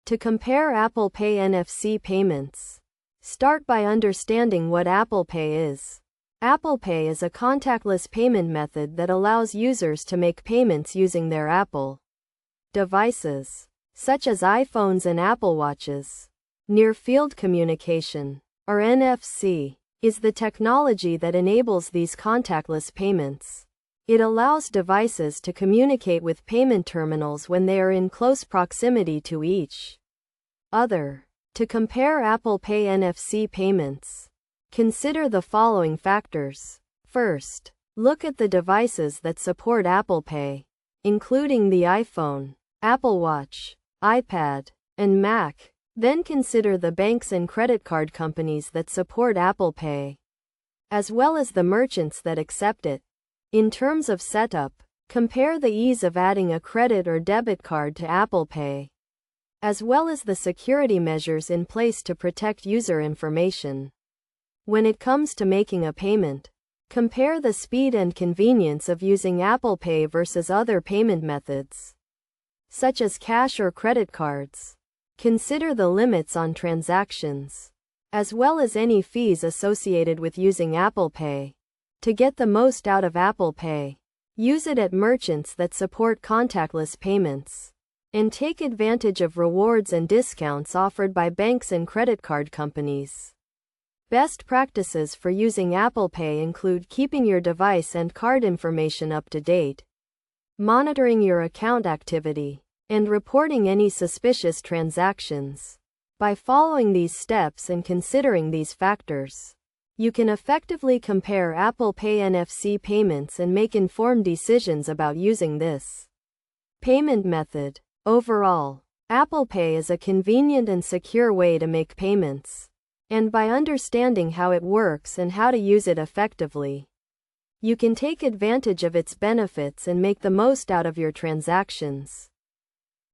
To compare Apple Pay NFC payments. Start by understanding what Apple Pay is. Apple Pay is a contactless payment method that allows users to make payments using their Apple devices, such as iPhones and Apple Watches. Near-field communication, or NFC, is the technology that enables these contactless payments. It allows devices to communicate with payment terminals when they are in close proximity to each other. To compare Apple Pay NFC payments, consider the following factors. First, look at the devices that support Apple Pay, including the iPhone, Apple Watch, iPad, and Mac. Then consider the banks and credit card companies that support Apple Pay, as well as the merchants that accept it. In terms of setup, compare the ease of adding a credit or debit card to Apple Pay, as well as the security measures in place to protect user information. When it comes to making a payment, compare the speed and convenience of using Apple Pay versus other payment methods, such as cash or credit cards. Consider the limits on transactions, as well as any fees associated with using Apple Pay. To get the most out of Apple Pay, use it at merchants that support contactless payments, and take advantage of rewards and discounts offered by banks and credit card companies. Best practices for using Apple Pay include keeping your device and card information up to date, monitoring your account activity, and reporting any suspicious transactions. By following these steps and considering these factors, you can effectively compare Apple Pay NFC payments and make informed decisions about using this payment method. Overall, Apple Pay is a convenient and secure way to make payments, and by understanding how it works and how to use it effectively, you can take advantage of its benefits and make the most out of your transactions.